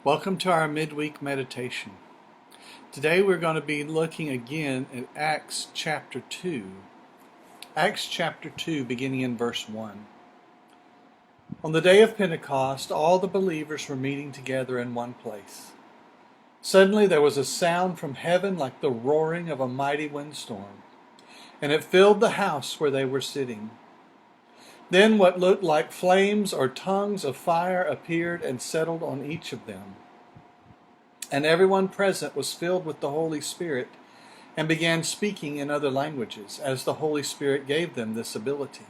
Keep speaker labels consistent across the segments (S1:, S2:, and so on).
S1: Welcome to our midweek meditation. Today we're going to be looking again at Acts chapter 2. Acts chapter 2 beginning in verse 1. On the day of Pentecost, all the believers were meeting together in one place. Suddenly there was a sound from heaven like the roaring of a mighty windstorm, and it filled the house where they were sitting. Then what looked like flames or tongues of fire appeared and settled on each of them. And everyone present was filled with the Holy Spirit and began speaking in other languages, as the Holy Spirit gave them this ability.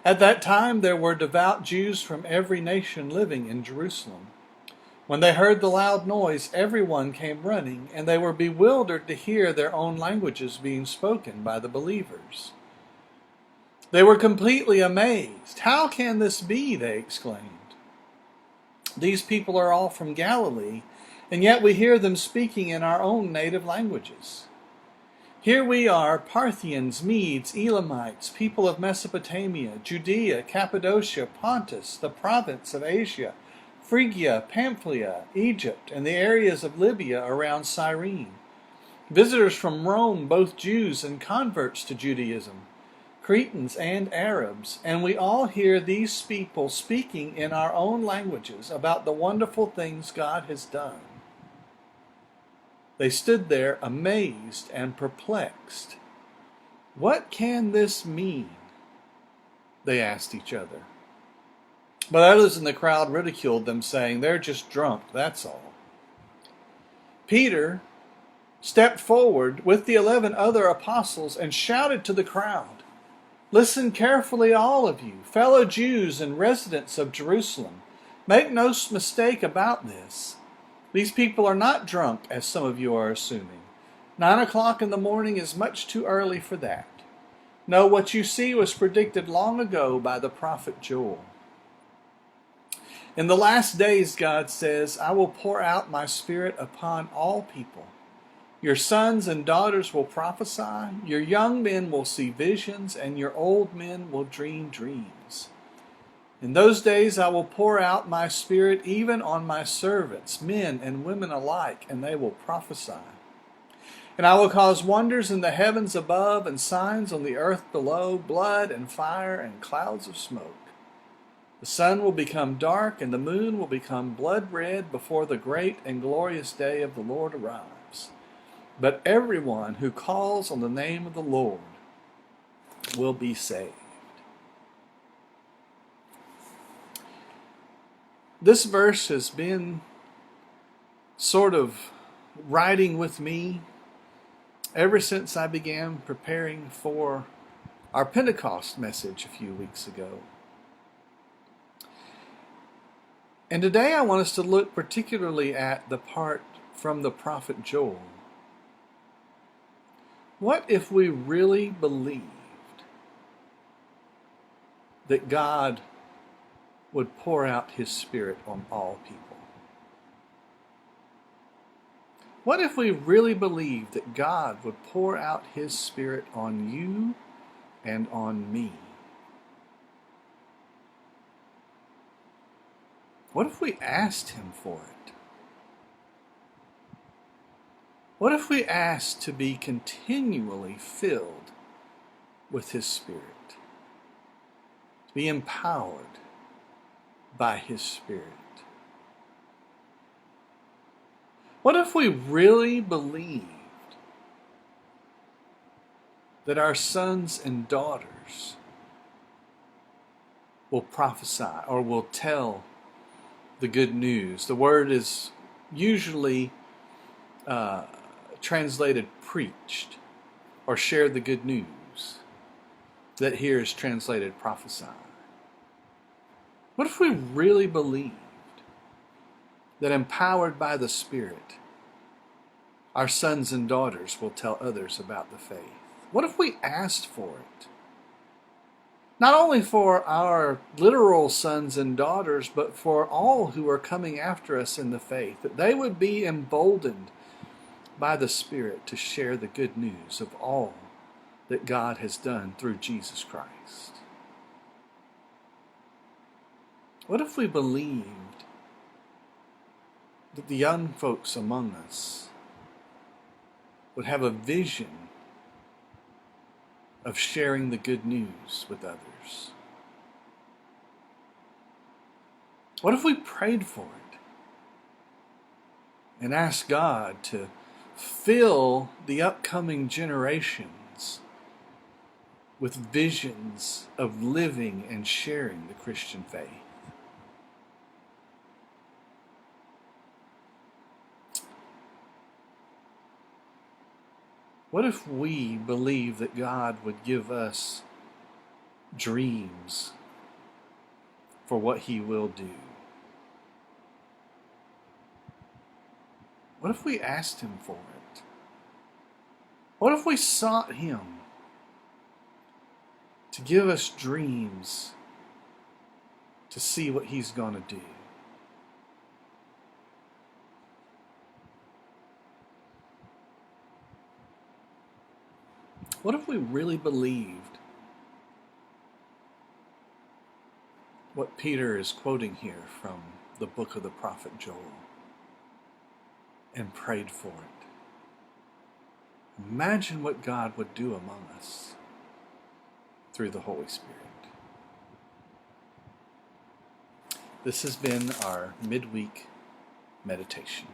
S1: At that time there were devout Jews from every nation living in Jerusalem. When they heard the loud noise, everyone came running, and they were bewildered to hear their own languages being spoken by the believers. They were completely amazed. "How can this be?" they exclaimed. "These people are all from Galilee, and yet we hear them speaking in our own native languages. Here we are, Parthians, Medes, Elamites, people of Mesopotamia, Judea, Cappadocia, Pontus, the province of Asia, Phrygia, Pamphylia, Egypt, and the areas of Libya around Cyrene. Visitors from Rome, both Jews and converts to Judaism, Cretans and Arabs, and we all hear these people speaking in our own languages about the wonderful things God has done." They stood there amazed and perplexed. "What can this mean?" they asked each other. But others in the crowd ridiculed them, saying, "They're just drunk, that's all." Peter stepped forward with the 11 other apostles and shouted to the crowd, "Listen carefully, all of you, fellow Jews and residents of Jerusalem. Make no mistake about this. These people are not drunk, as some of you are assuming. 9 o'clock in the morning is much too early for that. No, what you see was predicted long ago by the prophet Joel. In the last days, God says, I will pour out my Spirit upon all people. Your sons and daughters will prophesy, your young men will see visions, and your old men will dream dreams. In those days I will pour out my Spirit even on my servants, men and women alike, and they will prophesy. And I will cause wonders in the heavens above and signs on the earth below, blood and fire and clouds of smoke. The sun will become dark and the moon will become blood red before the great and glorious day of the Lord arrives. But everyone who calls on the name of the Lord will be saved." This verse has been sort of riding with me ever since I began preparing for our Pentecost message a few weeks ago. And today I want us to look particularly at the part from the prophet Joel. What if we really believed that God would pour out His Spirit on all people? What if we really believed that God would pour out His Spirit on you and on me? What if we asked Him for it? What if we asked to be continually filled with His Spirit? To be empowered by His Spirit? What if we really believed that our sons and daughters will prophesy or will tell the good news? The word is usually translated preached or shared the good news. That here is translated prophesy. What if we really believed that empowered by the Spirit, our sons and daughters will tell others about the faith? What if we asked for it? Not only for our literal sons and daughters, but for all who are coming after us in the faith, that they would be emboldened by the Spirit to share the good news of all that God has done through Jesus Christ. What if we believed that the young folks among us would have a vision of sharing the good news with others? What if we prayed for it and asked God to fill the upcoming generations with visions of living and sharing the Christian faith? What if we believe that God would give us dreams for what He will do? What if we asked Him for it? What if we sought Him to give us dreams to see what He's going to do? What if we really believed what Peter is quoting here from the book of the prophet Joel and prayed for it? Imagine what God would do among us through the Holy Spirit. This has been our midweek meditation.